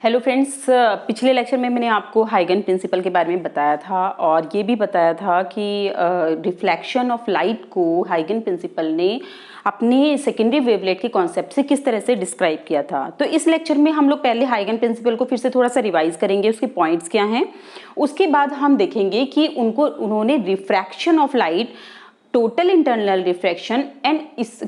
Hello friends, पिछले lecture में मैंने आपको हाइगन प्रिंसिपल के बारे में बताया था और ये भी बताया था कि रिफ्लेक्शन ऑफ लाइट को हाइगन प्रिंसिपल ने अपने सेकेंडरी वेवलेट के कॉन्सेप्ट से किस तरह से डिस्क्राइब किया था। तो इस लेक्चर में हम लोग पहले हाइगन प्रिंसिपल को फिर से थोड़ा सा रिवाइज करेंगे, उसके पॉइंट्स क्या हैं। उसके बाद हम देखेंगे कि उन्होंने refraction of light, total internal refraction and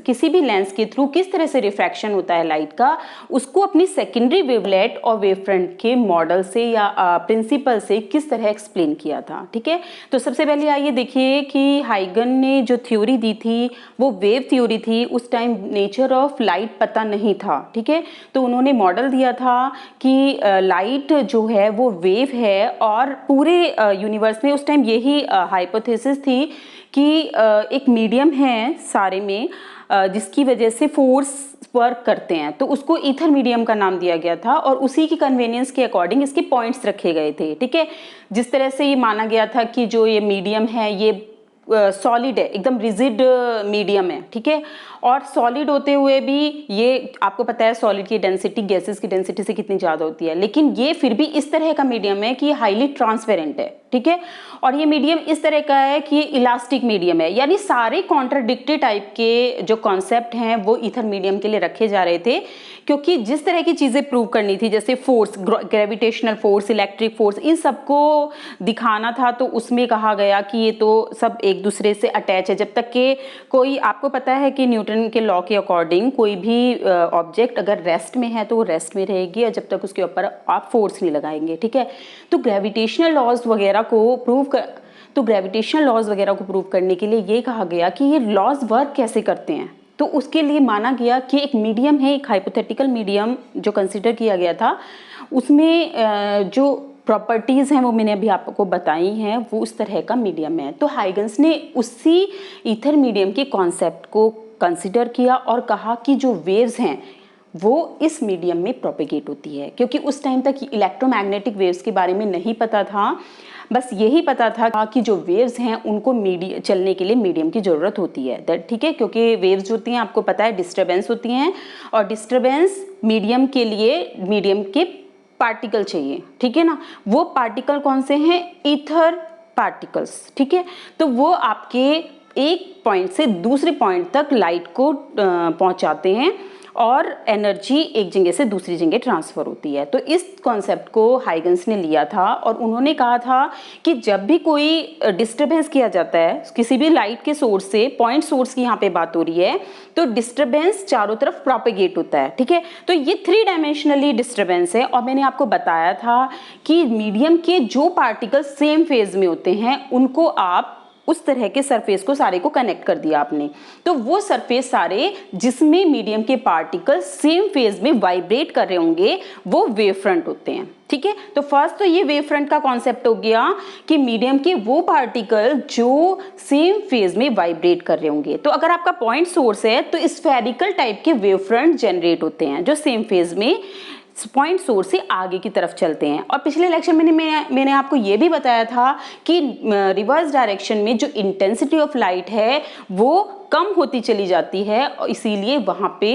किसी भी लेंस के थ्रू किस तरह से रिफ्रैक्शन होता है लाइट का, उसको अपनी सेकेंडरी वेवलेट और वेवफ्रंट के मॉडल से या प्रिंसिपल से किस तरह एक्सप्लेन किया था। ठीक है, तो सबसे पहले आइए देखिए कि हाइगन ने जो थ्योरी दी थी वो वेव थ्योरी थी। उस टाइम नेचर ऑफ लाइट पता नहीं था। ठीक है, तो उन्होंने मॉडल दिया था कि लाइट जो है वो वेव है और पूरे यूनिवर्स में उस टाइम यही हाइपोथेसिस थी कि एक मीडियम है सारे में जिसकी वजह से फोर्स वर्क करते हैं, तो उसको ईथर मीडियम का नाम दिया गया था और उसी की कन्वीनियंस के अकॉर्डिंग इसके पॉइंट्स रखे गए थे। ठीक है, जिस तरह से ये माना गया था कि जो ये मीडियम है ये सॉलिड है, एकदम रिजिड मीडियम है। ठीक है, और सॉलिड होते हुए भी ये आपको पता है सॉलिड की डेंसिटी गैसेस की डेंसिटी से कितनी ज़्यादा होती है, लेकिन ये फिर भी इस तरह का मीडियम है कि ये हाईली ट्रांसपेरेंट है। ठीक है, और ये मीडियम इस तरह का है कि ये इलास्टिक मीडियम है, यानी सारे कॉन्ट्राडिक्टरी टाइप के जो कॉन्सेप्ट हैं वो ईथर मीडियम के लिए रखे जा रहे थे, क्योंकि जिस तरह की चीज़ें प्रूव करनी थी जैसे force, gravitational force, electric force, इन सबको दिखाना था, तो उसमें कहा गया कि ये तो सब एक दूसरे से अटैच है। जब तक कि कोई, आपको पता है कि न्यूटन के लॉ के अकॉर्डिंग कोई भी ऑब्जेक्ट अगर रेस्ट में है तो वो रेस्ट में रहेगी और जब तक उसके ऊपर आप फोर्स नहीं लगाएंगे। ठीक है, तो ग्रेविटेशनल लॉज वगैरह को प्रूव करने के लिए ये कहा गया कि ये लॉज वर्क कैसे करते हैं। तो उसके लिए माना गया कि एक मीडियम है, एक हाइपोथेटिकल मीडियम जो कंसिडर किया गया था, उसमें जो प्रॉपर्टीज़ हैं वो मैंने अभी आपको बताई हैं, वो उस तरह का मीडियम है। तो हाइगन्स ने उसी ईथर मीडियम के कॉन्सेप्ट को कंसिडर किया और कहा कि जो वेव्स हैं वो इस मीडियम में प्रोपेगेट होती है, क्योंकि उस टाइम तक इलेक्ट्रोमैग्नेटिक वेव्स के बारे में नहीं पता था। बस यही पता था कि जो वेव्स हैं उनको चलने के लिए मीडियम की ज़रूरत होती है। ठीक है, क्योंकि वेव्स जो होती हैं आपको पता है डिस्टर्बेंस होती हैं और डिस्टर्बेंस मीडियम के लिए मीडियम के पार्टिकल चाहिए। ठीक है ना, वो पार्टिकल कौन से हैं? Ether particles. ठीक है, तो वो आपके एक पॉइंट से दूसरे पॉइंट तक लाइट को पहुंचाते हैं और एनर्जी एक जगह से दूसरी जगह ट्रांसफ़र होती है। तो इस कॉन्सेप्ट को हाइगन्स ने लिया था और उन्होंने कहा था कि जब भी कोई डिस्टर्बेंस किया जाता है किसी भी लाइट के सोर्स से, पॉइंट सोर्स की यहाँ पे बात हो रही है, तो डिस्टर्बेंस चारों तरफ प्रोपेगेट होता है। ठीक है, तो ये 3 डायमेंशनली डिस्टर्बेंस है और मैंने आपको बताया था कि मीडियम के जो पार्टिकल सेम फेज में होते हैं उनको आप उस तरह के सरफेस को सारे को कनेक्ट कर दिया आपने, तो वो सरफेस सारे जिसमें मीडियम के पार्टिकल सेम फेज में वाइब्रेट कर रहे होंगे वो वेव फ्रंट होते हैं। ठीक है, तो फर्स्ट तो ये वेव फ्रंट का कॉन्सेप्ट हो गया कि मीडियम के वो पार्टिकल जो सेम फेज में वाइब्रेट कर रहे होंगे। तो अगर आपका पॉइंट सोर्स है तो स्फेरिकल टाइप के वेव फ्रंट जनरेट होते हैं जो सेम फेज में पॉइंट सोर्स से आगे की तरफ चलते हैं। और पिछले लेक्चर में मैंने आपको ये भी बताया था कि रिवर्स डायरेक्शन में जो इंटेंसिटी ऑफ लाइट है वो कम होती चली जाती है और इसीलिए वहाँ पे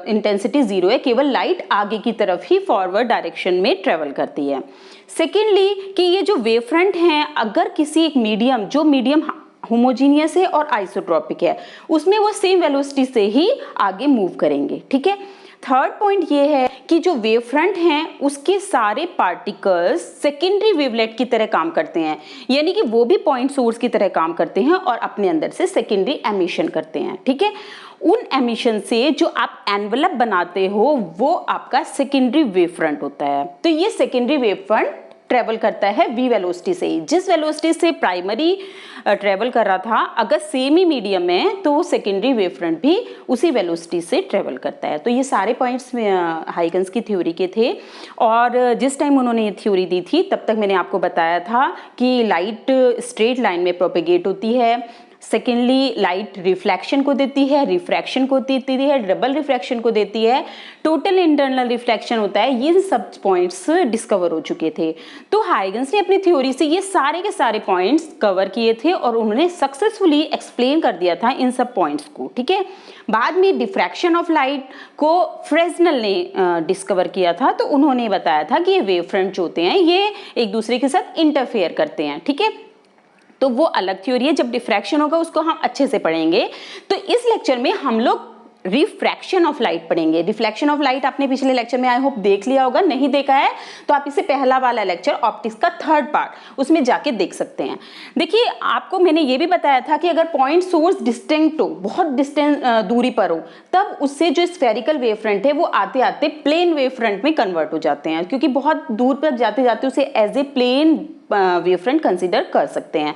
इंटेंसिटी 0 है, केवल लाइट आगे की तरफ ही फॉरवर्ड डायरेक्शन में ट्रेवल करती है। सेकेंडली कि ये जो वेव फ्रंट हैं, अगर किसी एक मीडियम, जो मीडियम होमोजीनियस है और आइसोट्रॉपिक है, उसमें वो सेम वेलोसिटी से ही आगे मूव करेंगे। ठीक है, थर्ड पॉइंट ये है कि जो वेव फ्रंट हैं उसके सारे पार्टिकल्स सेकेंडरी वेवलेट की तरह काम करते हैं, यानी कि वो भी पॉइंट सोर्स की तरह काम करते हैं और अपने अंदर से सेकेंडरी एमिशन करते हैं। ठीक है, उन एमिशन से जो आप एनवलप बनाते हो वो आपका सेकेंडरी वेव फ्रंट होता है। तो ये सेकेंडरी वेव फ्रंट ट्रेवल करता है v वेलोसिटी से ही, जिस वेलोसिटी से प्राइमरी ट्रेवल कर रहा था, अगर सेम ही मीडियम है तो सेकेंडरी वेव फ्रंट भी उसी वेलोसिटी से ट्रेवल करता है। तो ये सारे पॉइंट्स हाइगन्स की थ्योरी के थे और जिस टाइम उन्होंने ये थ्योरी दी थी तब तक मैंने आपको बताया था कि लाइट स्ट्रेट लाइन में प्रोपेगेट होती है, सेकेंडली लाइट रिफ्लेक्शन को देती है, रिफ्रैक्शन को देती है, डबल रिफ्रैक्शन को देती है, टोटल इंटरनल रिफ्लेक्शन होता है। ये सब पॉइंट्स डिस्कवर हो चुके थे। तो हाइगन्स ने अपनी थ्योरी से ये सारे के सारे पॉइंट्स कवर किए थे और उन्होंने सक्सेसफुली एक्सप्लेन कर दिया था इन सब पॉइंट्स को, ठीक है। बाद में डिफ्रैक्शन ऑफ लाइट को फ्रेस्नेल ने डिस्कवर किया था, तो उन्होंने बताया था कि ये वेव फ्रंट जो होते हैं ये एक दूसरे के साथ इंटरफेयर करते हैं, ठीक है। तो वो अलग थ्योरी है, जब डिफ्रैक्शन होगा उसको हम अच्छे से पढ़ेंगे। तो इस लेक्चर में हम लोग रिफ्रैक्शन ऑफ लाइट पढ़ेंगे। रिफ्लेक्शन ऑफ लाइट आपने पिछले लेक्चर में आई होप देख लिया होगा, नहीं देखा है तो आप इसे पहला वाला लेक्चर ऑप्टिक्स का 3rd पार्ट उसमें जाके देख सकते हैं। देखिए आपको मैंने ये भी बताया था कि अगर पॉइंट सोर्स डिस्टिंक्ट हो, बहुत डिस्टेंस दूरी पर हो, तब उससे जो स्फेरिकल वेव फ्रंट है वो आते आते प्लेन वेव फ्रंट में कन्वर्ट हो जाते हैं, क्योंकि बहुत दूर पर जाते जाते उसे as a plane wave front consider कर सकते हैं।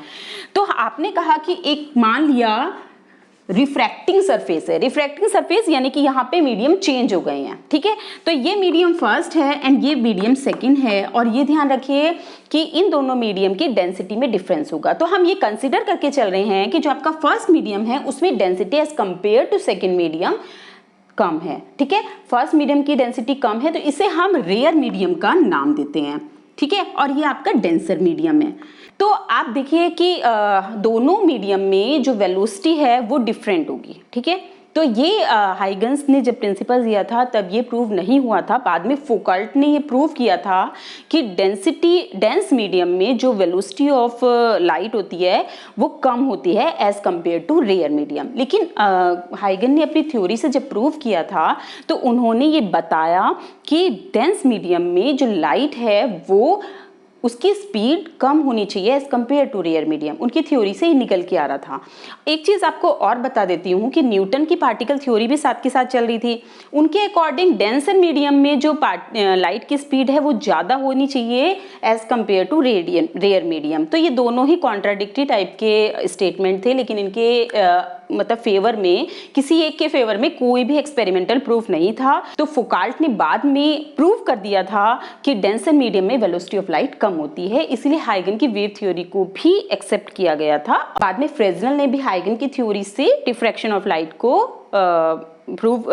तो आपने कहा कि एक मान लिया रिफ्रैक्टिंग सरफेस है, रिफ्रैक्टिंग सरफेस यानी कि यहाँ पे मीडियम चेंज हो गए हैं, ठीक है। तो ये मीडियम फर्स्ट है एंड ये मीडियम सेकंड है, और ये ध्यान रखिए कि इन दोनों मीडियम की डेंसिटी में डिफरेंस होगा। तो हम ये कंसिडर करके चल रहे हैं कि जो आपका फर्स्ट मीडियम है उसमें density as compare to second medium कम है, ठीक है। फर्स्ट मीडियम की डेंसिटी कम है तो इसे हम रेयर मीडियम का नाम देते हैं, ठीक है। और ये आपका डेंसर मीडियम है। तो आप देखिए कि दोनों मीडियम में जो वेलोसिटी है वो डिफरेंट होगी, ठीक है। तो ये हाइगन्स ने जब प्रिंसिपल दिया था तब ये प्रूव नहीं हुआ था, बाद में फौकल्ट ने ये प्रूव किया था कि डेंस मीडियम में जो वेलोसिटी ऑफ लाइट होती है वो कम होती है as compare to rare medium. लेकिन हाइगन ने अपनी थ्योरी से जब प्रूव किया था तो उन्होंने ये बताया कि डेंस मीडियम में जो लाइट है वो उसकी स्पीड कम होनी चाहिए as compare to rare medium. उनकी थ्योरी से ही निकल के आ रहा था। एक चीज़ आपको और बता देती हूँ कि न्यूटन की पार्टिकल थ्योरी भी साथ के साथ चल रही थी। उनके अकॉर्डिंग डेंसर मीडियम में जो लाइट की स्पीड है वो ज़्यादा होनी चाहिए as compare to rare medium. तो ये दोनों ही कॉन्ट्राडिक्टरी टाइप के स्टेटमेंट थे, लेकिन इनके मतलब फेवर में, किसी एक के फेवर में कोई भी एक्सपेरिमेंटल प्रूफ नहीं था। तो फौकल्ट ने बाद में प्रूव कर दिया था कि डेंसर मीडियम में वेलोसिटी ऑफ लाइट कम होती है, इसलिए हाइगन की वेव थ्योरी को भी एक्सेप्ट किया गया था। बाद में फ्रेस्नेल ने भी हाइगन की थ्योरी से डिफ्रैक्शन ऑफ लाइट को प्रूव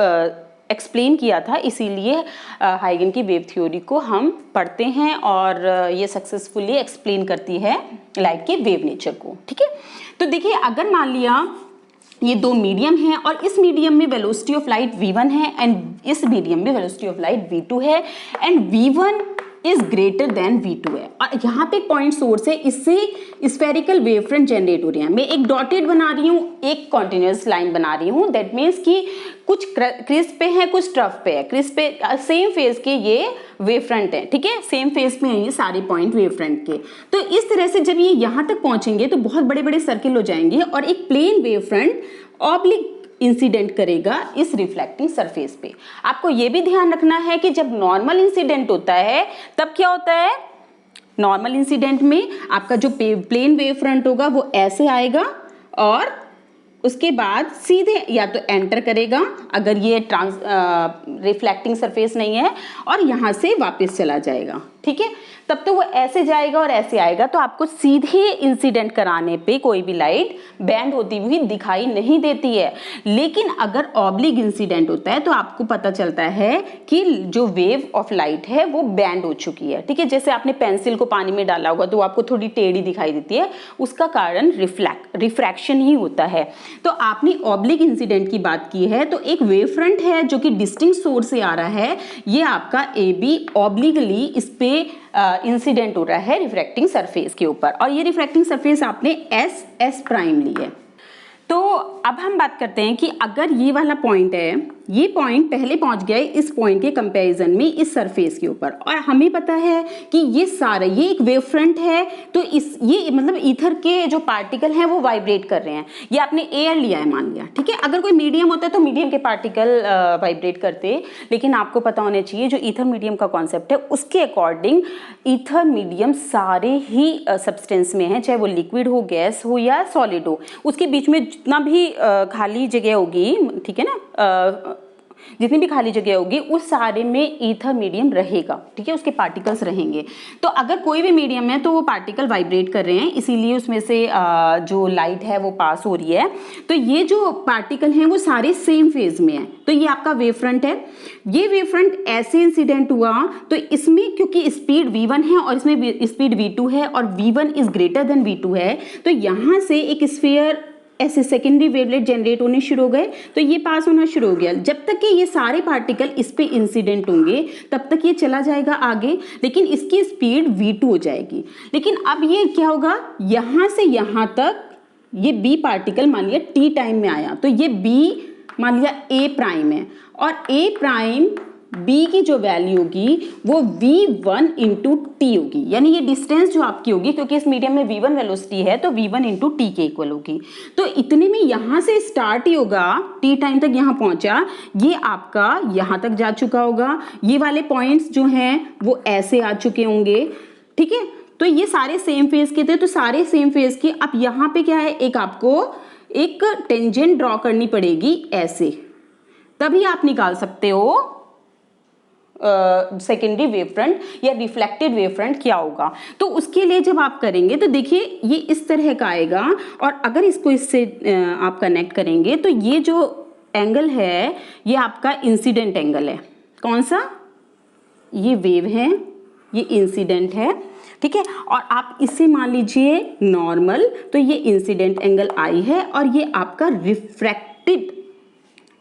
एक्सप्लेन किया था, इसीलिए हाइगन की वेव थ्योरी को हम पढ़ते हैं और ये सक्सेसफुली एक्सप्लेन करती है लाइट के वेव नेचर को, ठीक है। तो देखिए अगर मान लिया ये दो मीडियम हैं और इस मीडियम में वेलोसिटी ऑफ लाइट v1 है एंड इस मीडियम में वेलोसिटी ऑफ लाइट v2 है and v1 is greater than v2 है, और यहाँ पे एक पॉइंट सोर्स है, इससे स्फेरिकल वेव फ्रंट जनरेट हो रही है। मैं एक डॉटेड बना रही हूँ, एक कॉन्टिन्यूस लाइन बना रही हूँ, दैट मीन्स कि कुछ क्रिस्प पे है कुछ ट्रफ पे है। क्रिस्प पे सेम फेज के ये वेव फ्रंट है, ठीक है, सेम फेज में है ये सारे पॉइंट वेव फ्रंट के। तो इस तरह से जब ये यहाँ तक पहुंचेंगे तो बहुत बड़े बड़े सर्किल हो जाएंगे और एक plane wave front oblique incident करेगा इस रिफ्लेक्टिंग सरफेस पे। आपको ये भी ध्यान रखना है कि जब नॉर्मल इंसिडेंट होता है तब क्या होता है, नॉर्मल इंसिडेंट में आपका जो प्लेन वेव फ्रंट होगा वो ऐसे आएगा और उसके बाद सीधे या तो एंटर करेगा अगर ये रिफ्लेक्टिंग सरफेस नहीं है, और यहाँ से वापस चला जाएगा, ठीक है। तब तो वो ऐसे जाएगा और ऐसे आएगा, तो आपको सीधे इंसिडेंट कराने पे कोई भी लाइट बैंड होती हुई दिखाई नहीं देती है। लेकिन अगर ऑब्लिक इंसिडेंट होता है तो आपको पता चलता है कि जो वेव ऑफ लाइट है वो बैंड हो चुकी है, ठीक है। जैसे आपने पेंसिल को पानी में डाला होगा तो आपको थोड़ी टेढ़ी दिखाई देती है, उसका कारण रिफ्रैक्शन ही होता है। तो आपने ऑब्लिक इंसिडेंट की बात की है, तो एक वेव फ्रंट है जो कि डिस्टिंक्ट सोर्स से आ रहा है, ये आपका ए बी ऑब्लिकली इस पे इंसिडेंट हो रहा है रिफ्रैक्टिंग सरफेस के ऊपर, और ये रिफ्रैक्टिंग सरफेस आपने एस प्राइम ली है। तो अब हम बात करते हैं कि अगर ये वाला पॉइंट है, ये पॉइंट पहले पहुंच गया है इस पॉइंट के कंपैरिजन में इस सरफेस के ऊपर, और हमें पता है कि ये सारा ये एक वेव फ्रंट है, तो ये मतलब ईथर के जो पार्टिकल हैं वो वाइब्रेट कर रहे हैं। ये आपने एयर लिया है मान लिया, ठीक है। अगर कोई मीडियम होता है तो मीडियम के पार्टिकल वाइब्रेट करते, लेकिन आपको पता होना चाहिए जो ईथर मीडियम का कॉन्सेप्ट है उसके अकॉर्डिंग ईथर मीडियम सारे ही सब्सटेंस में है, चाहे वो लिक्विड हो, गैस हो या सॉलिड हो, उसके बीच में जितना भी खाली जगह होगी, ठीक है ना, जितनी भी खाली जगह होगी उस सारे में ईथर मीडियम रहेगा, ठीक है, उसके पार्टिकल्स रहेंगे। तो अगर कोई भी मीडियम है तो वो पार्टिकल वाइब्रेट कर रहे हैं, इसीलिए उसमें से जो लाइट है वो पास हो रही है। तो ये जो पार्टिकल हैं वो सारे सेम फेज में है। तो ये आपका वेव फ्रंट है। ये वेव फ्रंट ऐसे इंसिडेंट हुआ तो इसमें क्योंकि स्पीड v1 है और इसमें स्पीड v2 है और v1 is greater than v2 है, तो यहाँ से एक स्फीयर ऐसे सेकेंडरी वेवलेट जनरेट होने शुरू हो गए। तो ये पास होना शुरू हो गया। जब तक कि ये सारे पार्टिकल इस पे इंसिडेंट होंगे तब तक ये चला जाएगा आगे, लेकिन इसकी स्पीड v2 हो जाएगी। लेकिन अब ये क्या होगा, यहाँ से यहाँ तक ये b पार्टिकल मान लिया t टाइम में आया, तो ये b मान लिया a प्राइम है और a प्राइम b की जो वैल्यू होगी वो v1 इंटू टी होगी, यानी ये डिस्टेंस जो आपकी होगी, क्योंकि इस मीडियम में v1 वेलोसिटी है तो v1 इंटू टी के इक्वल होगी। तो इतने में यहाँ से स्टार्ट ही होगा, t टाइम तक यहाँ पहुँचा, ये आपका यहाँ तक जा चुका होगा। ये वाले पॉइंट्स जो हैं वो ऐसे आ चुके होंगे, ठीक है। तो ये सारे सेम फेज के थे, तो सारे सेम फेज की। अब यहाँ पे क्या है, एक आपको एक टेंजेंट ड्रॉ करनी पड़ेगी ऐसे, तभी आप निकाल सकते हो सेकेंडरी वेव फ्रंट या रिफ्लेक्टेड वेव फ्रंट क्या होगा। तो उसके लिए जब आप करेंगे तो देखिए ये इस तरह का आएगा, और अगर इसको इससे आप कनेक्ट करेंगे तो ये जो एंगल है ये आपका इंसिडेंट एंगल है। कौन सा, ये वेव है, ये इंसिडेंट है, ठीक है। और आप इसे मान लीजिए नॉर्मल, तो ये इंसिडेंट एंगल आई है और ये आपका रिफ्रैक्टेड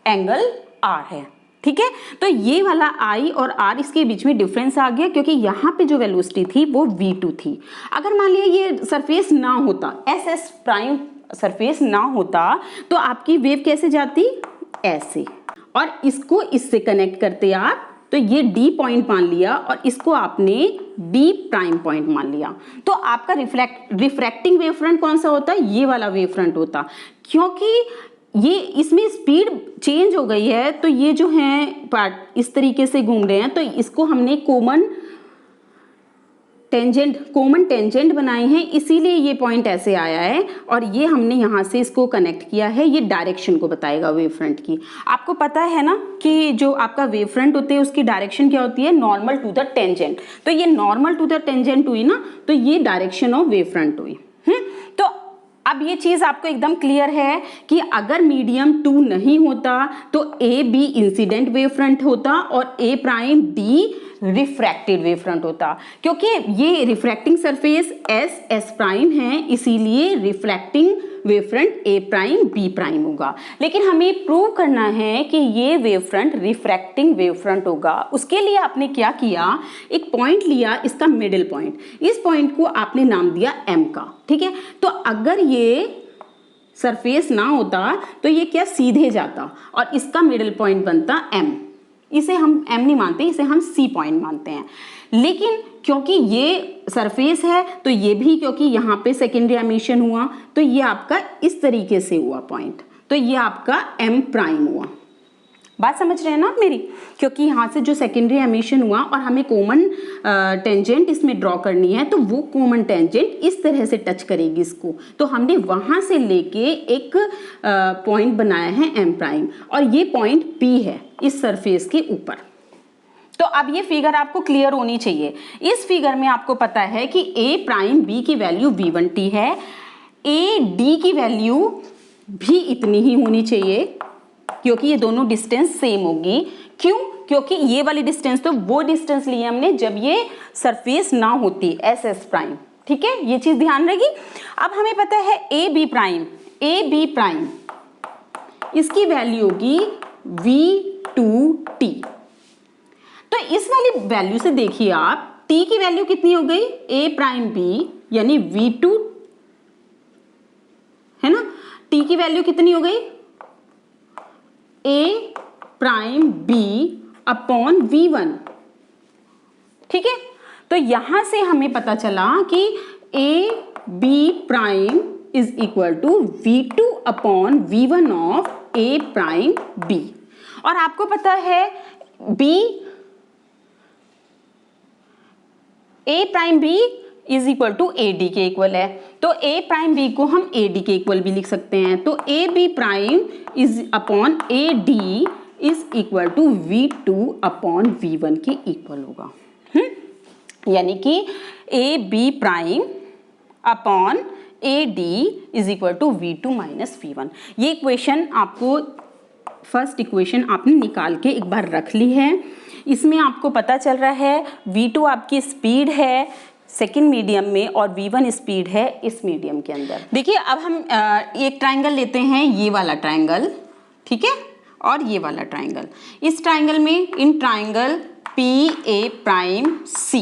एंगल आर है, ठीक है। तो ये वाला I और R इसके बीच में डिफरेंस आ गया, क्योंकि यहाँ पे जो वेलोसिटी थी वो v2 थी। अगर मान लिया ये सरफेस ना होता, एस प्राइम सरफेस ना होता, तो आपकी वेव कैसे जाती, ऐसे, और इसको इससे कनेक्ट करते आप, तो ये D पॉइंट मान लिया और इसको आपने B प्राइम पॉइंट मान लिया। तो आपका रिफ्रैक्टिंग वेव फ्रंट कौन सा होता, ये वाला वेव फ्रंट होता। क्योंकि ये इसमें स्पीड चेंज हो गई है, तो ये जो है पार्ट इस तरीके से घूम रहे हैं, तो इसको हमने कॉमन टेंजेंट बनाए हैं, इसीलिए ये पॉइंट ऐसे आया है। और ये हमने यहाँ से इसको कनेक्ट किया है, ये डायरेक्शन को बताएगा वेव फ्रंट की। आपको पता है ना कि जो आपका वेव फ्रंट होते हैं उसकी डायरेक्शन क्या होती है, नॉर्मल टू द टेंजेंट। तो ये नॉर्मल टू द टेंजेंट हुई ना, तो ये डायरेक्शन ऑफ वेव फ्रंट हुई। तो अब ये चीज आपको एकदम क्लियर है कि अगर मीडियम 2 नहीं होता तो A B incident wave front होता और A prime D refracted wave front होता। क्योंकि ये रिफ्रैक्टिंग सरफेस एस प्राइम है, इसीलिए reflecting wave front A prime B prime होगा। लेकिन हमें प्रूव करना है कि ये wave front refracting wave front होगा। उसके लिए आपने क्या किया, एक पॉइंट लिया, इसका मिडिल पॉइंट, इस पॉइंट को आपने नाम दिया एम का, ठीक है। तो अगर ये सरफेस ना होता तो ये क्या सीधे जाता और इसका मिडिल पॉइंट बनता एम। इसे हम एम नहीं मानते, इसे हम सी पॉइंट मानते हैं। लेकिन क्योंकि ये सरफेस है तो ये भी, क्योंकि यहाँ पे सेकेंडरी एमिशन हुआ तो ये आपका इस तरीके से हुआ पॉइंट, तो ये आपका एम प्राइम हुआ। बात समझ रहे हैं ना आप मेरी, क्योंकि यहाँ से जो सेकेंडरी एमिशन हुआ और हमें कॉमन टेंजेंट इसमें ड्रॉ करनी है, तो वो कॉमन टेंजेंट इस तरह से टच करेगी इसको। तो हमने वहाँ से लेके एक पॉइंट बनाया है एम प्राइम, और ये पॉइंट पी है इस सरफेस के ऊपर। तो अब ये फिगर आपको क्लियर होनी चाहिए। इस फिगर में आपको पता है कि ए प्राइम बी की वैल्यू v1t है, ए डी की वैल्यू भी इतनी ही होनी चाहिए, क्योंकि ये दोनों डिस्टेंस सेम होगी। क्यों, क्योंकि ये वाली डिस्टेंस तो वो डिस्टेंस ली हमने जब ये सरफेस ना होती एस प्राइम, ठीक है, ये चीज ध्यान रहेगी। अब हमें पता है ए बी प्राइम इसकी वैल्यू होगी v2t। तो इस वाली वैल्यू से देखिए आप, t की वैल्यू कितनी हो गई, a प्राइम b यानी v2 है ना, t की वैल्यू कितनी हो गई, a prime b upon v1, ठीक है। तो यहां से हमें पता चला कि a b prime is equal to v2 upon v1 of a prime b। और आपको पता है b a prime b is equal to A D के इक्वल है, तो a प्राइम b को हम ए डी के इक्वल भी लिख सकते हैं। तो A B prime is upon A D is equal to V2 upon V1 के इक्वल होगा। यानी कि A B prime upon A D is equal to V2 minus V1। ये इक्वेशन आपको, फर्स्ट इक्वेशन आपने निकाल के एक बार रख ली है। इसमें आपको पता चल रहा है V2 आपकी स्पीड है सेकेंड मीडियम में और V1 स्पीड है इस मीडियम के अंदर। देखिए अब हम एक ट्राइंगल लेते हैं, ये वाला ट्राइंगल, ठीक है, और ये वाला ट्राइंगल। इस ट्राइंगल में in triangle PA prime C,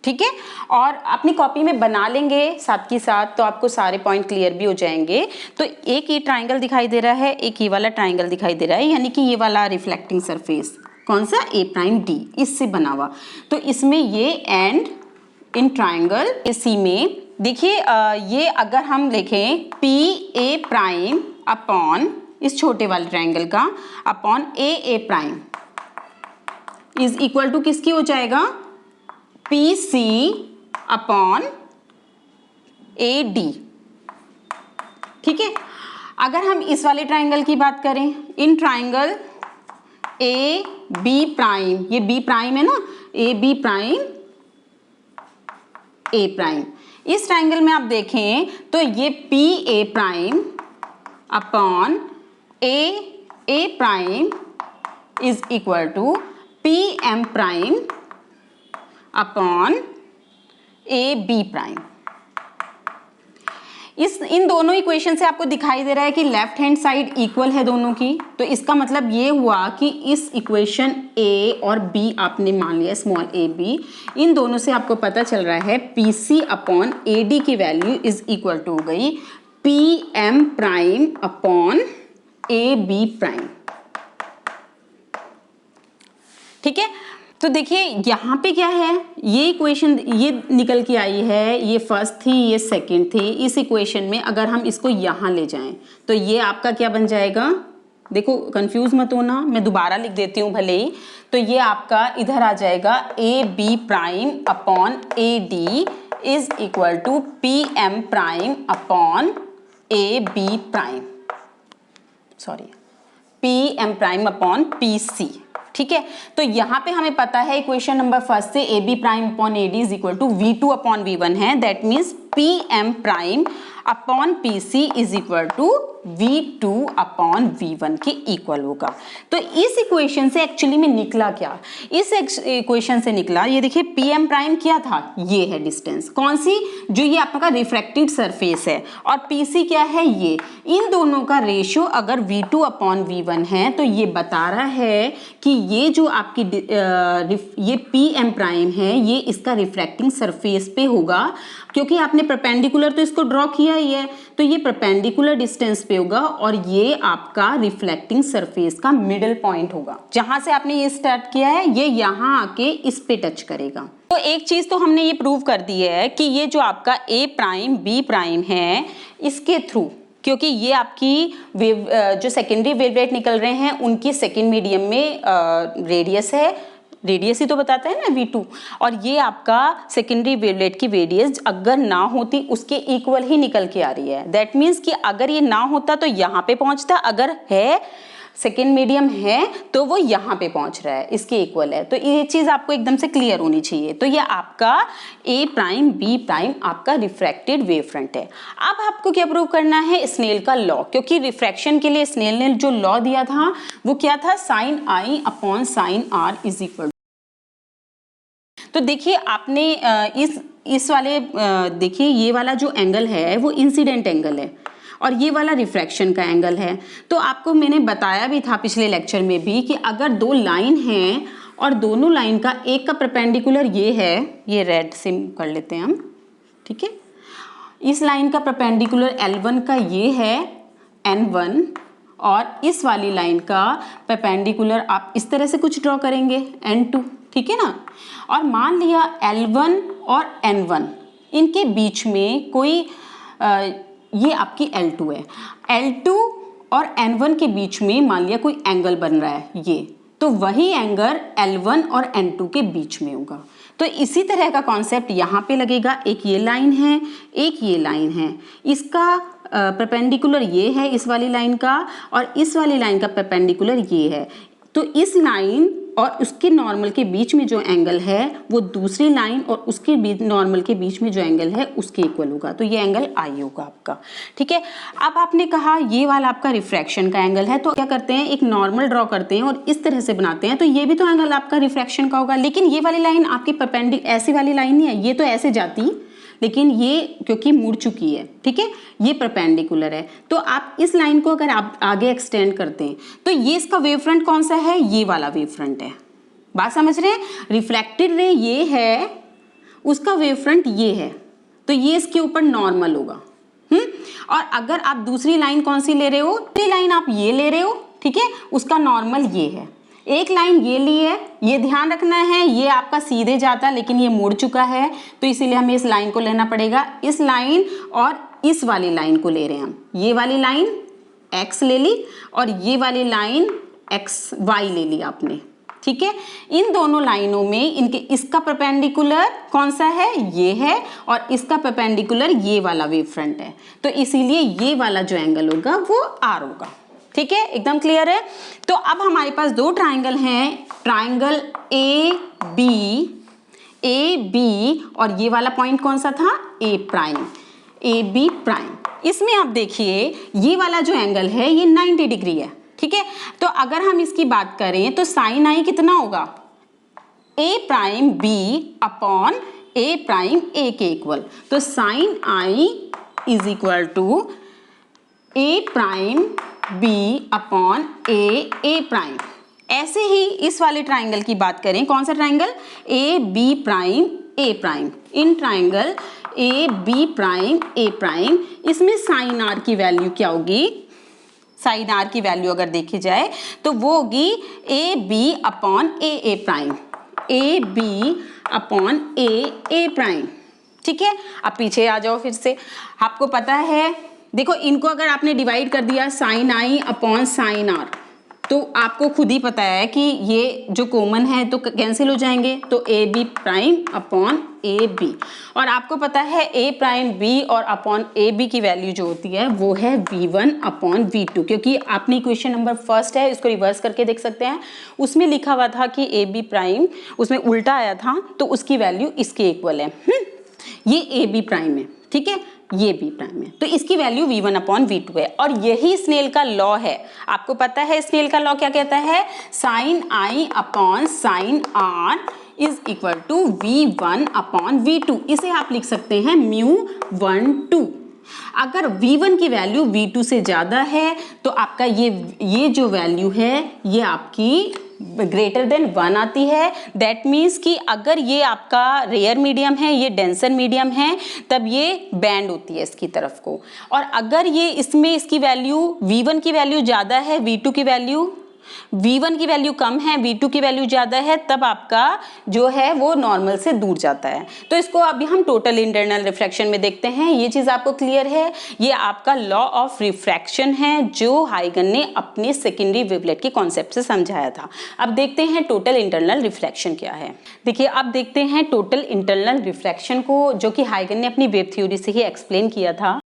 ठीक है, और अपनी कॉपी में बना लेंगे साथ के साथ, तो आपको सारे पॉइंट क्लियर भी हो जाएंगे। तो एक ये ट्राइंगल दिखाई दे रहा है, एक ये वाला ट्राइंगल दिखाई दे रहा है, यानी कि ये वाला रिफ्लेक्टिंग सरफेस कौन सा, A प्राइम D, इससे बना हुआ। तो इसमें ये एंड इन ट्राइंगल सी में देखिए ये अगर हम लिखें PA प्राइम अपॉन इस छोटे वाले ट्राइंगल का upon AA prime is equal to किसकी हो जाएगा, PC अपॉन AD, ठीक है। अगर हम इस वाले ट्राइंगल की बात करें, इन ट्राइंगल AB प्राइम, ये B प्राइम है ना, AB प्राइम A प्राइम, इस ट्राइंगल में आप देखें तो ये PA prime upon A prime is equal to PM prime upon AB prime. इन दोनों इक्वेशन से आपको दिखाई दे रहा है कि लेफ्ट हैंड साइड इक्वल है दोनों की। तो इसका मतलब ये हुआ कि इस इक्वेशन A और B आपने मान लिया स्मॉल AB, इन दोनों से आपको पता चल रहा है PC अपॉन AD की वैल्यू इज इक्वल टू हो गई PM prime upon AB prime, ठीक है। तो देखिए यहाँ पे क्या है, ये इक्वेशन ये निकल के आई है, ये फर्स्ट थी ये सेकंड थी। इस इक्वेशन में अगर हम इसको यहाँ ले जाएं तो ये आपका क्या बन जाएगा, देखो कंफ्यूज मत होना, मैं दोबारा लिख देती हूँ भले ही। तो ये आपका इधर आ जाएगा AB prime upon AD is equal to PM prime upon AB prime, sorry PM prime upon PC, ठीक है। तो यहाँ पे हमें पता है इक्वेशन नंबर फर्स्ट से AB prime upon AD is equal to V2 upon V1 है, that means PM prime upon PC is equal to V2 upon V1 के इक्वल होगा। तो इस इक्वेशन से एक्चुअली में निकला क्या, इस इक्वेशन से निकला, ये देखिए PM प्राइम क्या था, ये है डिस्टेंस, कौन सी, जो ये आपका रिफ्रैक्टेड सरफेस है, और PC क्या है, ये, इन दोनों का रेशियो अगर V2 अपॉन V1 है तो ये बता रहा है कि ये जो आपकी ये PM प्राइम है ये इसका रिफ्रैक्टिंग सरफेस पे होगा, क्योंकि आपने परपेंडिकुलर तो इसको ड्रॉ किया ही है, तो ये परपेंडिकुलर डिस्टेंस पे होगा और ये आपका रिफ्लेक्टिंग सरफेस का मिडिल पॉइंट होगा। जहां से आपने ये स्टार्ट किया है ये यहाँ आके इस पे टच करेगा। तो एक चीज तो हमने ये प्रूव कर दी है कि ये जो आपका A प्राइम B प्राइम है इसके थ्रू, क्योंकि ये आपकी वेव जो सेकेंडरी वेवलेट निकल रहे हैं उनकी सेकेंड मीडियम में रेडियस है, रेडियस ही तो बताता है ना V2, और ये आपका सेकेंडरी वेवलेट की रेडियस अगर ना होती उसके इक्वल ही निकल के आ रही है। दैट मीन्स कि अगर ये ना होता तो यहाँ पे पहुँचता, अगर है सेकेंड मीडियम है तो वो यहाँ पे पहुँच रहा है, इसके इक्वल है। तो ये चीज़ आपको एकदम से क्लियर होनी चाहिए। तो ये आपका A प्राइम B प्राइम आपका रिफ्रैक्टेड वेव फ्रंट है। अब आपको क्या प्रूव करना है, स्नेल का लॉ, क्योंकि रिफ्रैक्शन के लिए स्नेल ने जो लॉ दिया था वो क्या था, sine I upon sine R is equal. तो देखिए आपने इस वाले देखिए ये वाला जो एंगल है वो इंसिडेंट एंगल है और ये वाला रिफ्रैक्शन का एंगल है। तो आपको मैंने बताया भी था पिछले लेक्चर में भी कि अगर दो लाइन हैं और दोनों लाइन का एक का परपेंडिकुलर ये है, ये रेड सिम कर लेते हैं हम, ठीक है, इस लाइन का परपेंडिकुलर L1 का ये है N1 और इस वाली लाइन का परपेंडिकुलर आप इस तरह से कुछ ड्रॉ करेंगे N2, ठीक है ना। और मान लिया L1 और N1 इनके बीच में कोई ये आपकी L2 है, L2 और N1 के बीच में मान लिया कोई एंगल बन रहा है ये, तो वही एंगल L1 और N2 के बीच में होगा। तो इसी तरह का कॉन्सेप्ट यहाँ पे लगेगा, एक ये लाइन है एक ये लाइन है, इसका परपेंडिकुलर ये है इस वाली लाइन का और इस वाली लाइन का परपेंडिकुलर ये है। तो इस लाइन और उसके नॉर्मल के बीच में जो एंगल है वो दूसरी लाइन और उसके नॉर्मल के बीच में जो एंगल है उसके इक्वल होगा, तो ये एंगल आई होगा आपका। ठीक है, अब आपने कहा ये वाला आपका रिफ्रैक्शन का एंगल है, तो क्या करते हैं, एक नॉर्मल ड्रॉ करते हैं और इस तरह से बनाते हैं, तो ये भी तो एंगल आपका रिफ्रैक्शन का होगा। लेकिन ये वाली लाइन आपकी परपेंडिकुलर ऐसी वाली लाइन नहीं है, ये तो ऐसे जाती, लेकिन ये क्योंकि मुड़ चुकी है, ठीक है, ये परपेंडिकुलर है। तो आप इस लाइन को अगर आप आगे एक्सटेंड करते हैं तो ये इसका वेव फ्रंट कौन सा है, ये वाला वेव फ्रंट है। बात समझ रहे हैं, रिफ्लेक्टेड रे ये है, उसका वेव फ्रंट ये है, तो ये इसके ऊपर नॉर्मल होगा। और अगर आप दूसरी लाइन कौन सी ले रहे हो, दूसरी लाइन आप ये ले रहे हो, ठीक है, उसका नॉर्मल ये है। एक लाइन ये ली है, ये ध्यान रखना है, ये आपका सीधे जाता लेकिन ये मुड़ चुका है, तो इसीलिए हमें इस लाइन को लेना पड़ेगा। इस लाइन और इस वाली लाइन को ले रहे हैं हम, ये वाली लाइन x ले ली और ये वाली लाइन xy ले ली आपने, ठीक है। इन दोनों लाइनों में इनके इसका परपेंडिकुलर कौन सा है, ये है, और इसका परपेंडिकुलर ये वाला वेव फ्रंट है, तो इसीलिए ये वाला जो एंगल होगा वो r होगा। ठीक है, एकदम क्लियर है। तो अब हमारे पास दो ट्राइंगल हैं, ट्राइंगल ए बी और ये वाला पॉइंट कौन सा था, ए प्राइम, ए बी प्राइम। इसमें आप देखिए ये वाला जो एंगल है ये 90 डिग्री है, ठीक है। तो अगर हम इसकी बात करें तो साइन आई कितना होगा, A prime B upon A prime A के इक्वल, तो sine I is equal to A prime B upon A prime. ऐसे ही इस वाले ट्राइंगल की बात करें, कौन सा triangle, A B prime A prime. In triangle A B prime A prime, इसमें साइन आर की वैल्यू क्या होगी, साइन आर की वैल्यू अगर देखी जाए तो वो होगी A B upon A prime, A B upon A prime. ठीक है, अब पीछे आ जाओ फिर से, आपको पता है, देखो इनको अगर आपने डिवाइड कर दिया sine I upon sine R, तो आपको खुद ही पता है कि ये जो कॉमन है तो कैंसिल हो जाएंगे, तो A B prime upon A B. और आपको पता है ए प्राइम बी और अपॉन ए बी की वैल्यू जो होती है वो है V1 अपॉन V2, क्योंकि आपने इक्वेशन नंबर फर्स्ट है, इसको रिवर्स करके देख सकते हैं, उसमें लिखा हुआ था कि ए बी प्राइम, उसमें उल्टा आया था, तो उसकी वैल्यू इसके इक्वल है। ये ए बी प्राइम है, ठीक है, ये बी प्राइम है, तो इसकी वैल्यू V1 अपॉन V2 है। और यही स्नेल का लॉ है, आपको पता है स्नेल का लॉ क्या कहता है, sine I upon sine R is equal to V1 upon V2। इसे आप लिख सकते हैं μ1 2। अगर V1 की वैल्यू V2 से ज़्यादा है तो आपका ये जो वैल्यू है ये आपकी ग्रेटर देन 1 आती है। दैट मीन्स कि अगर ये आपका रेयर मीडियम है, ये डेंसर मीडियम है, तब ये बैंड होती है इसकी तरफ को। और अगर ये इसमें इसकी वैल्यू V1 की वैल्यू ज़्यादा है, V2 की वैल्यू, V1 की वैल्यू कम है, V2 की वैल्यू ज़्यादा है, तब आपका जो है वो नॉर्मल से दूर जाता है। तो इसको अभी हम टोटल इंटरनल रिफ्रैक्शन में देखते हैं। ये चीज़ आपको क्लियर है, ये आपका लॉ ऑफ रिफ्रैक्शन है जो हाइगन ने अपने सेकेंडरी वेवलेट के कॉन्सेप्ट से समझाया था। अब देखते हैं टोटल इंटरनल रिफ्रैक्शन क्या है। देखिए, अब देखते हैं टोटल इंटरनल रिफ्रैक्शन को, जो कि हाइगन ने अपनी वेव थ्योरी से ही एक्सप्लेन किया था।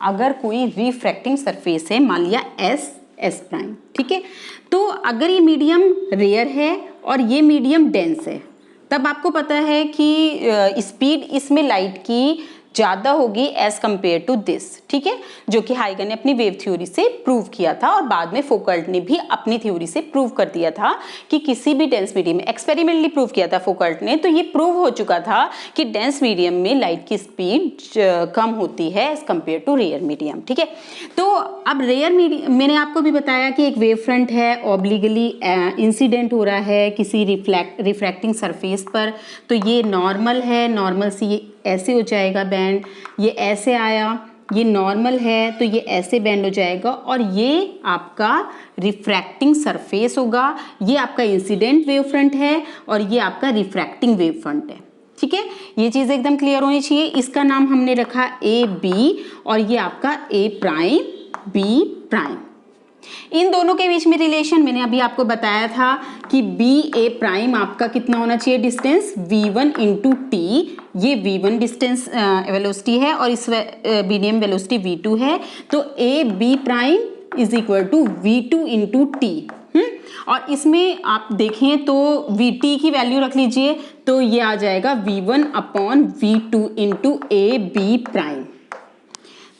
अगर कोई रिफ्रैक्टिंग सरफेस है, मान लिया एस प्राइम, ठीक है, तो अगर ये मीडियम रेयर है और ये मीडियम डेंस है, तब आपको पता है कि स्पीड इसमें लाइट की ज़्यादा होगी एज कम्पेयर टू दिस, ठीक है, जो कि हाइगन ने अपनी वेव थ्योरी से प्रूव किया था और बाद में फोकल्ट ने भी अपनी थ्योरी से प्रूव कर दिया था कि किसी भी डेंस मीडियम में, एक्सपेरिमेंटली प्रूव किया था फोकल्ट ने, तो ये प्रूव हो चुका था कि डेंस मीडियम में लाइट की स्पीड कम होती है as compare to rare medium, ठीक है। तो अब रेयर मीडियम, मैंने आपको भी बताया कि एक वेव फ्रंट है, ऑब्लिगली इंसिडेंट हो रहा है किसी रिफ्रैक्टिंग सरफेस पर, तो ये नॉर्मल है, नॉर्मल से ये ऐसे हो जाएगा बैंड, ये ऐसे आया, ये नॉर्मल है तो ये ऐसे बैंड हो जाएगा, और ये आपका रिफ्रैक्टिंग सरफेस होगा, ये आपका इंसिडेंट वेव फ्रंट है और ये आपका रिफ्रैक्टिंग वेव फ्रंट है, ठीक है। ये चीज़ एकदम क्लियर होनी चाहिए। इसका नाम हमने रखा ए बी और ये आपका ए प्राइम बी प्राइम। इन दोनों के बीच में रिलेशन मैंने अभी आपको बताया था कि बी ए प्राइम आपका कितना होना चाहिए डिस्टेंस, v1 इंटू टी, ये v1 डिस्टेंस वेलोसिटी है और इस मीडियम वेलोसिटी v2 है, तो A B prime is equal to V2 into T. और इसमें आप देखें तो Vt की वैल्यू रख लीजिए, तो ये आ जाएगा V1 upon V2 into A B prime.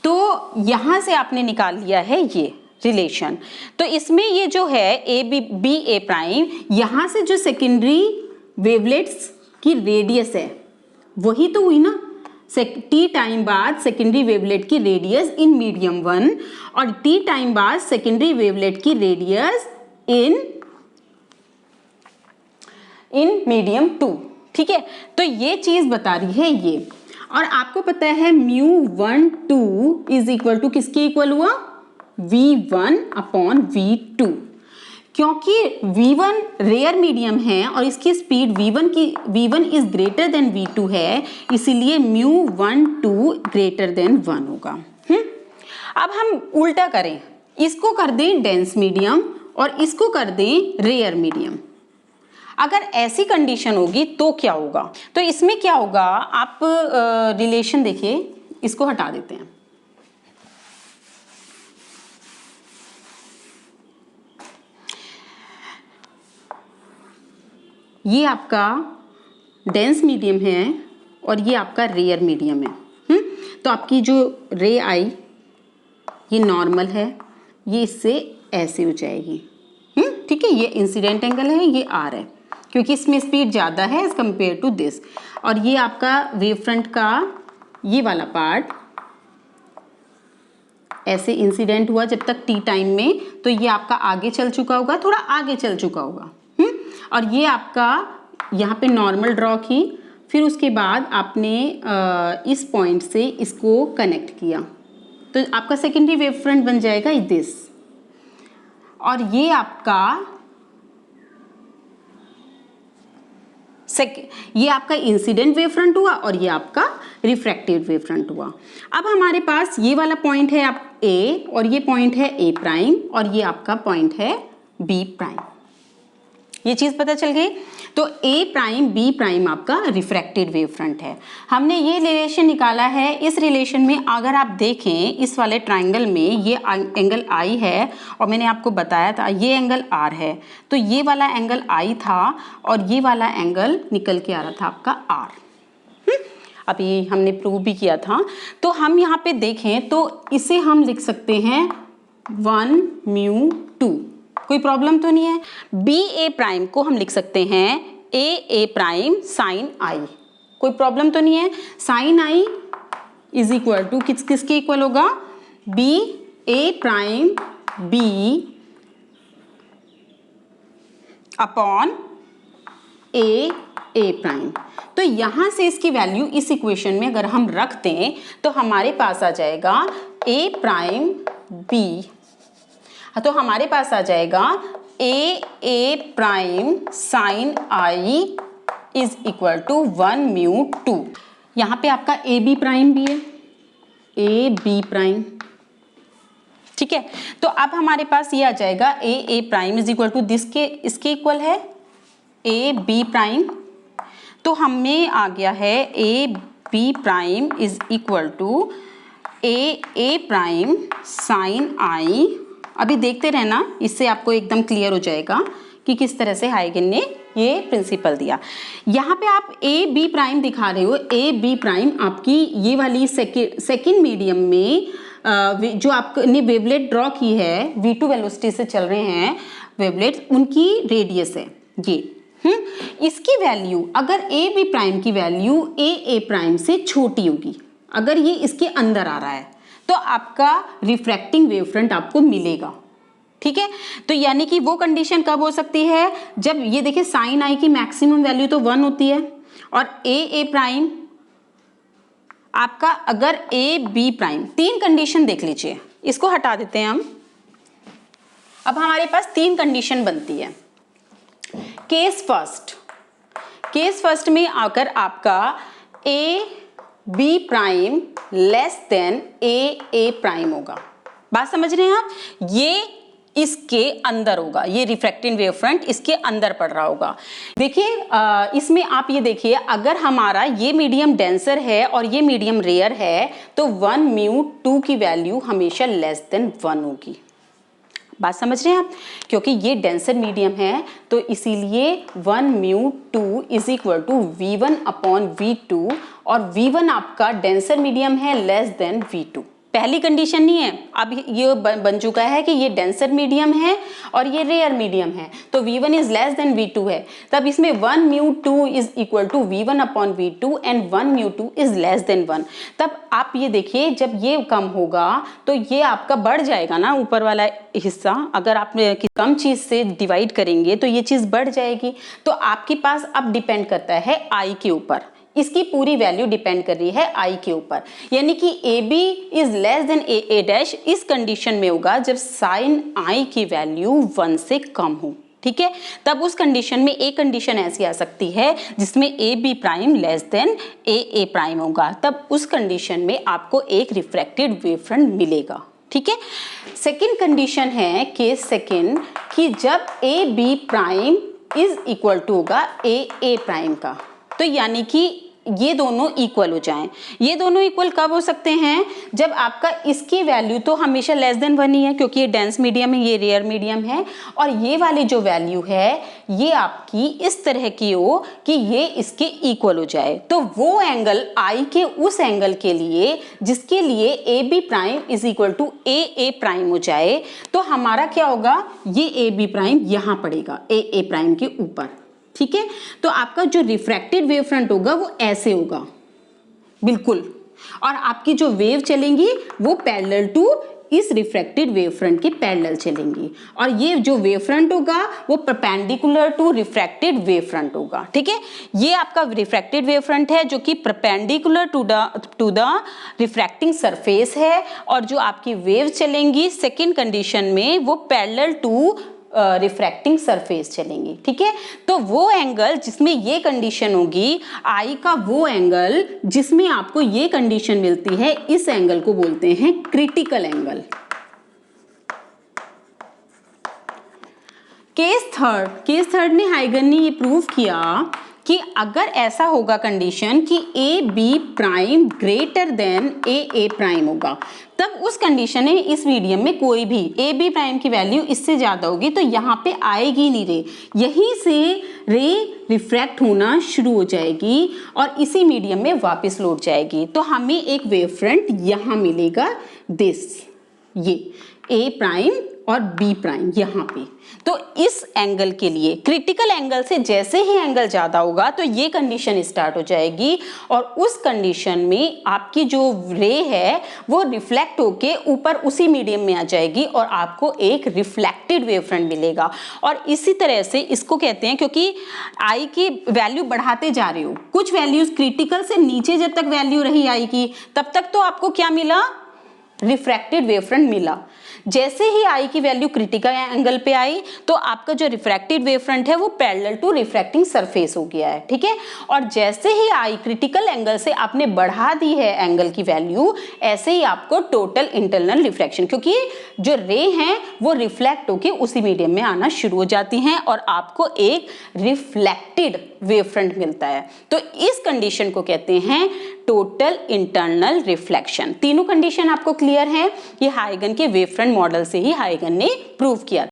तो यहां से आपने निकाल लिया है ये रिलेशन। तो इसमें ये जो है ए बी ए प्राइम, यहां से जो सेकेंडरी वेवलेट्स की रेडियस है वही तो हुई ना, टी टाइम बाद सेकेंडरी वेवलेट की रेडियस इन मीडियम 1 और टी टाइम बाद सेकेंडरी वेवलेट की रेडियस इन मीडियम 2। ठीक है, तो ये चीज बता रही है ये। और आपको पता है μ1 2 इज इक्वल टू किसके इक्वल हुआ, V1 अपॉन V2। क्योंकि V1 रेयर मीडियम है और इसकी speed V1 is greater than V2 है, इसीलिए μ1 2 ग्रेटर देन 1 होगा। अब हम उल्टा करें, इसको कर दें डेंस मीडियम और इसको कर दें रेयर मीडियम। अगर ऐसी कंडीशन होगी तो क्या होगा, तो इसमें क्या होगा, आप रिलेशन देखिए, इसको हटा देते हैं। ये आपका डेंस मीडियम है और ये आपका रेयर मीडियम है। तो आपकी जो रे आई ये नॉर्मल है, ये इससे ऐसे हो जाएगी। ठीक है, ये इंसिडेंट एंगल है, ये आर है क्योंकि इसमें स्पीड ज़्यादा है एज कंपेयर टू दिस। और ये आपका वेव फ्रंट का ये वाला पार्ट ऐसे इंसिडेंट हुआ जब तक टी टाइम में, तो ये आपका आगे चल चुका होगा, थोड़ा आगे चल चुका होगा। और ये आपका यहाँ पे नॉर्मल ड्रॉ की, फिर उसके बाद आपने इस पॉइंट से इसको कनेक्ट किया, तो आपका सेकेंडरी वेव फ्रंट बन जाएगा दिस। और ये आपका ये आपका इंसिडेंट वेव फ्रंट हुआ और ये आपका रिफ्रैक्टेड वेव फ्रंट हुआ। अब हमारे पास ये वाला पॉइंट है आप ए, और ये पॉइंट है ए प्राइम, और ये आपका पॉइंट है बी प्राइम। ये चीज पता चल गई। तो ए प्राइम बी प्राइम आपका रिफ्रैक्टेड वेव फ्रंट है। हमने ये रिलेशन निकाला है। इस रिलेशन में अगर आप देखें इस वाले ट्राइंगल में ये एंगल आई है और मैंने आपको बताया था ये एंगल आर है, तो ये वाला एंगल आई था और ये वाला एंगल निकल के आ रहा था आपका आर। अभी हमने प्रूव भी किया था। तो हम यहाँ पे देखें तो इसे हम लिख सकते हैं 1μ2, कोई प्रॉब्लम तो नहीं है। बी ए प्राइम को हम लिख सकते हैं ए प्राइम साइन आई, कोई प्रॉब्लम तो नहीं है। Sine I is equal to किसके इक्वल होगा, B A prime B upon A prime. तो यहां से इसकी वैल्यू इस इक्वेशन में अगर हम रख दें तो हमारे पास आ जाएगा ए प्राइम बी, तो हमारे पास आ जाएगा A prime sine I is equal to 1μ2। यहाँ पे आपका ए बी प्राइम भी है, ए बी प्राइम। ठीक है, तो अब हमारे पास ये आ जाएगा A prime is equal to this K, इसके इक्वल है ए बी प्राइम। तो हमें आ गया है A B prime is equal to A prime sine I. अभी देखते रहना, इससे आपको एकदम क्लियर हो जाएगा कि किस तरह से हाइगन ने ये प्रिंसिपल दिया। यहाँ पे आप ए बी प्राइम दिखा रहे हो, ए बी प्राइम आपकी ये वाली सेकेंड मीडियम में जो आपने वेवलेट ड्रॉ की है, V2 वेलोसिटी से चल रहे हैं वेवलेट, उनकी रेडियस है ये। इसकी वैल्यू अगर ए बी प्राइम की वैल्यू ए प्राइम से छोटी होगी, अगर ये इसके अंदर आ रहा है तो आपका रिफ्रैक्टिंग वेव फ्रंट आपको मिलेगा। ठीक है, तो यानी कि वो कंडीशन कब हो सकती है, जब ये देखिए साइन आई की मैक्सिमम वैल्यू तो 1 होती है और ए प्राइम आपका अगर ए बी प्राइम, तीन कंडीशन देख लीजिए, इसको हटा देते हैं हम। अब हमारे पास तीन कंडीशन बनती है। केस फर्स्ट में आकर आपका A B prime less than A prime होगा। बात समझ रहे हैं आप, ये इसके अंदर होगा, ये रिफ्रैक्टिंग वेव फ्रंट इसके अंदर पड़ रहा होगा। देखिए इसमें आप ये देखिए, अगर हमारा ये मीडियम डेंसर है और ये मीडियम रेयर है तो 1μ2 की वैल्यू हमेशा लेस देन 1 होगी। बात समझ रहे हैं आप? क्योंकि ये डेंसर मीडियम है तो इसीलिए 1μ2 is equal to V1 upon V2, और V1 आपका डेंसर मीडियम है लेस देन V2। पहली कंडीशन नहीं है, अब ये बन चुका है कि ये डेंसर मीडियम है और ये रेयर मीडियम है, तो V1 is less then V2 है। तब इसमें 1μ2 is equal to V1 upon V2 and 1μ2 is less than 1। तब आप ये देखिए, जब ये कम होगा तो ये आपका बढ़ जाएगा ना, ऊपर वाला हिस्सा अगर आप कम चीज से डिवाइड करेंगे तो ये चीज बढ़ जाएगी। तो आपके पास अब डिपेंड करता है I के ऊपर, इसकी पूरी वैल्यू डिपेंड कर रही है I के ऊपर, यानी कि AB is less then AA dash इस कंडीशन में होगा जब साइन I की वैल्यू 1 से कम हो। ठीक है, तब उस कंडीशन में एक कंडीशन ऐसी आ सकती है जिसमें AB prime less then AA prime होगा, तब उस कंडीशन में आपको एक रिफ्रैक्टेड वेव फ्रंट मिलेगा। ठीक है, सेकेंड कंडीशन है केस सेकेंड कि जब AB prime is equal to होगा AA प्राइम का, तो यानी कि ये दोनों इक्वल हो जाएं। ये दोनों इक्वल कब हो सकते हैं? जब आपका इसकी वैल्यू तो हमेशा लेस देन 1 ही है, क्योंकि ये डेंस मीडियम है, ये रेयर मीडियम है, और ये वाली जो वैल्यू है ये आपकी इस तरह की हो कि ये इसके इक्वल हो जाए। तो वो एंगल I के उस एंगल के लिए जिसके लिए AB prime is equal to AA prime हो जाए, तो हमारा क्या होगा, ये AB प्राइम यहाँ पड़ेगा AA प्राइम के ऊपर। ठीक है, तो आपका जो रिफ्रैक्टेड वेव फ्रंट होगा वो ऐसे होगा बिल्कुल, और आपकी जो वेव चलेंगी वो पैरेलल टू इस रिफ्रैक्टेड वेव फ्रंट के पैरेलल चलेंगी, और ये जो वेव फ्रंट होगा वो perpendicular to refracted wave front होगा। ठीक है, ये आपका रिफ्रैक्टेड वेव फ्रंट है जो कि perpendicular to the refracting surface है, और जो आपकी वेव चलेंगी सेकेंड कंडीशन में वो पैरेलल टू रिफ्रैक्टिंग सरफेस चलेंगी। ठीक है, तो वो एंगल जिसमें ये कंडीशन होगी I का, वो एंगल जिसमें आपको ये कंडीशन मिलती है, इस एंगल को बोलते हैं क्रिटिकल एंगल। केस थर्ड ने हाइगन ने ये प्रूव किया कि अगर ऐसा होगा कंडीशन कि AB prime greater than AA prime होगा, तब उस कंडीशन में इस मीडियम में कोई भी AB प्राइम की वैल्यू इससे ज्यादा होगी तो यहाँ पे आएगी नहीं रे, यहीं से रे रिफ्रैक्ट होना शुरू हो जाएगी और इसी मीडियम में वापस लौट जाएगी। तो हमें एक वेव फ्रंट यहाँ मिलेगा, दिस, ये A प्राइम और B प्राइम यहाँ पे। तो इस एंगल के लिए क्रिटिकल एंगल से जैसे ही एंगल ज्यादा होगा तो ये कंडीशन स्टार्ट हो जाएगी, और उस कंडीशन में आपकी जो रे है वो रिफ्लेक्ट होके ऊपर उसी मीडियम में आ जाएगी और आपको एक रिफ्लेक्टेड वेव फ्रंट मिलेगा। और इसी तरह से इसको कहते हैं, क्योंकि I की वैल्यू बढ़ाते जा रहे हो, कुछ वैल्यूज क्रिटिकल से नीचे जब तक वैल्यू रही I की तब तक तो आपको क्या मिला, रिफ्रैक्टेड वेव फ्रंट मिला। जैसे ही I की वैल्यू क्रिटिकल एंगल पे आई तो आपका जो रिफ्रैक्टेड वेव फ्रंट है वो पैरेलल टू रिफ्रैक्टिंग सरफेस हो गया है। ठीक है, और जैसे ही I क्रिटिकल एंगल से आपने बढ़ा दी है एंगल की वैल्यू, ऐसे ही आपको टोटल इंटरनल रिफ्लेक्शन, क्योंकि जो रे हैं वो रिफ्लेक्ट होके उसी मीडियम में आना शुरू हो जाती हैं और आपको एक रिफ्लेक्टेड वेव फ्रंट मिलता है। तो इस कंडीशन को कहते हैं टोटल इंटरनल रिफ्लेक्शन। तीनों कंडीशन आपको क्लियर हैं, ये हाइगन के वेव फ्रंट मॉडल से ही हाइगन ने प्रूव किया।